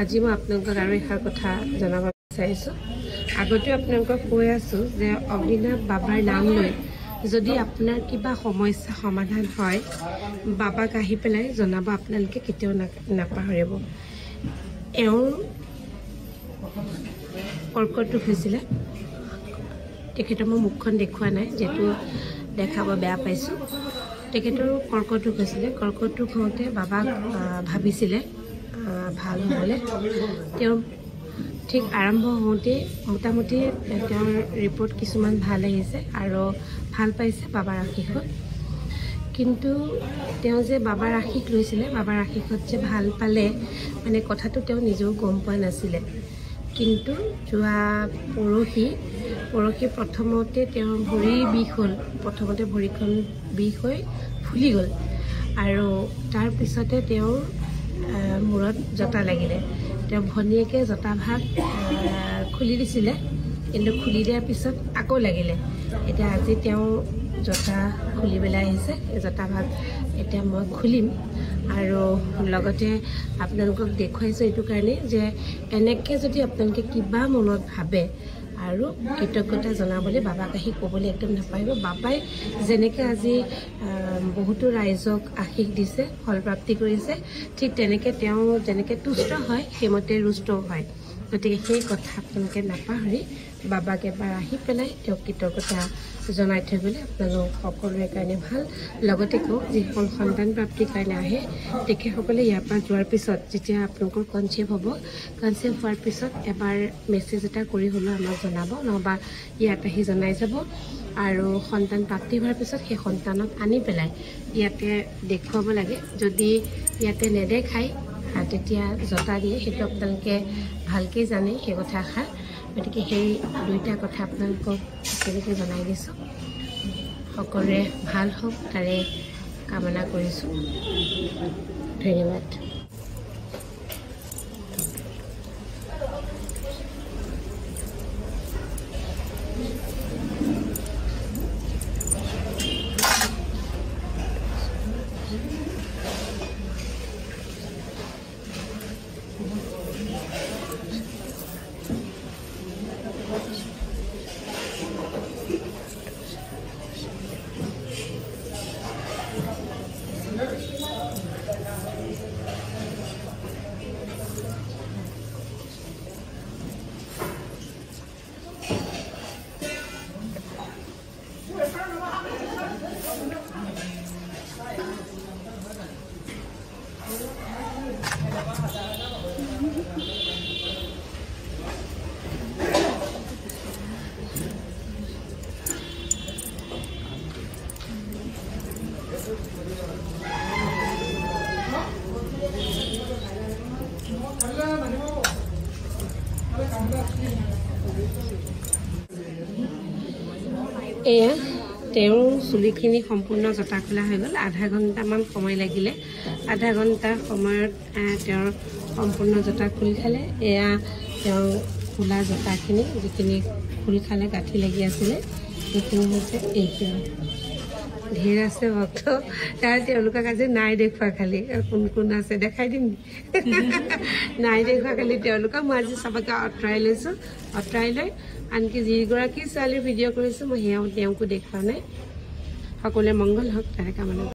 আজি মই আপোনালোকক আৰু এষাৰ কথা জনাব বিচাৰিছোঁ। আগতে আপোনালোকক কৈ আছোঁ যে অগ্নিনাভ বাবাৰ নাম লৈ যদি আপোনাৰ কিবা সমস্যা সমাধান হয়, বাবাক আহি পেলাই জনাব, আপোনালোকে কেতিয়াও নাপাহৰিব। এওঁৰ কৰ্কট ৰোগ হৈছিলে। তেখেতৰ মই মুখখন দেখুওৱা নাই, যিহেতু দেখাব বেয়া পাইছোঁ। তেখেতৰ কৰ্কট ৰোগ হৈছিলে। কৰ্কট ৰোগ হওঁতে বাবাক ভাবিছিলে ভাল হ'বলৈ। তেওঁ ঠিক আৰম্ভ হওঁতেই মোটামুটি তেওঁৰ ৰিপৰ্ট কিছুমান ভাল আহিছে আৰু ভাল পাইছে বাবাৰ আশীষত। কিন্তু তেওঁ যে বাবাৰ আশীষ লৈছিলে, বাবাৰ আশীষত যে ভাল পালে মানে কথাটো তেওঁ নিজেও গম পোৱা নাছিলে। কিন্তু যোৱা পৰহি প্ৰথমতে তেওঁৰ ভৰিৰ বিষ হ'ল। প্ৰথমতে ভৰিখন বিষ হৈ ফুলি গ'ল আৰু তাৰপিছতে তেওঁৰ মূৰত জতা লাগিলে। তেওঁ ভনীয়েকে জতাভাগ খুলি দিছিলে, কিন্তু খুলি দিয়াৰ পিছত আকৌ লাগিলে। এতিয়া আজি তেওঁ জতা খুলিবলৈ আহিছে। জতাভাগ এতিয়া মই খুলিম আৰু লগতে আপোনালোকক দেখুৱাইছোঁ এইটো কাৰণে যে এনেকৈ যদি আপোনালোকে কিবা মনত ভাবে আৰু কৃতজ্ঞতা জনাবলৈ বাবাক আহি ক'বলৈ একদম নাপাহৰিব। বাবাই যেনেকৈ আজি বহুতো ৰাইজক আশীষ দিছে, ফলপ্ৰাপ্তি কৰিছে, ঠিক তেনেকৈ তেওঁ যেনেকৈ তুষ্ট হয় সেইমতে ৰুষ্টও হয়। গতিকে সেই কথা আপোনালোকে নাপাহৰি বাবাক এবাৰ আহি পেলাই তেওঁক কৃতজ্ঞতা জনাই থৈ গ'লে আপোনালোক সকলোৰে কাৰণে ভাল। লগতে কওঁ, যিসকল সন্তান প্ৰাপ্তিৰ কাৰণে আহে তেখেতসকলে ইয়াৰ পৰা যোৱাৰ পিছত যেতিয়া আপোনালোকৰ কনচেপ্ট হ'ব, কনচেপ্ট হোৱাৰ পিছত এবাৰ মেছেজ এটা কৰি হ'লেও আমাক জনাব, নহবা ইয়াত আহি জনাই যাব। আৰু সন্তান প্ৰাপ্তি হোৱাৰ পিছত সেই সন্তানক আনি পেলাই ইয়াতে দেখুৱাব লাগে। যদি ইয়াতে নেদেখায় তেতিয়া জতা দিয়ে, সেইটো আপোনালোকে ভালকৈ জানে সেই কথাষাৰ। গতিকে সেই দুইটা কথা আপোনালোকক একেলগে জনাই দিছোঁ। সকলোৰে ভাল হওক তাৰে কামনা কৰিছোঁ। ধন্যবাদ। এয়া তেওঁৰ চুলিখিনি সম্পূৰ্ণ জতা খোলা হৈ গ'ল। আধা ঘণ্টামান সময় লাগিলে। আধা ঘণ্টাৰ সময়ত তেওঁৰ সম্পূৰ্ণ জতা খুলি খালে। এয়া তেওঁৰ খোলা জতাখিনি, যিখিনি খুল খালে গাঁঠি লাগি আছিলে, সেইখিনি হৈছে এইখিনি। ঢেৰ আছে ভক্ত, তাৰ তেওঁলোকক আজি নাই দেখুওৱা। খালি কোন কোন আছে দেখাই দিম। নাই দেখুওৱা খালি তেওঁলোকক মই আজি চবকে আঁতৰাই লৈছোঁ। আঁতৰাই লৈ আনকি যিগৰাকী ছোৱালীৰ ভিডিঅ' কৰিছোঁ মই তেওঁকো দেখুওৱা নাই। সকলোৱে মংগল হওক তাৰে কামনা।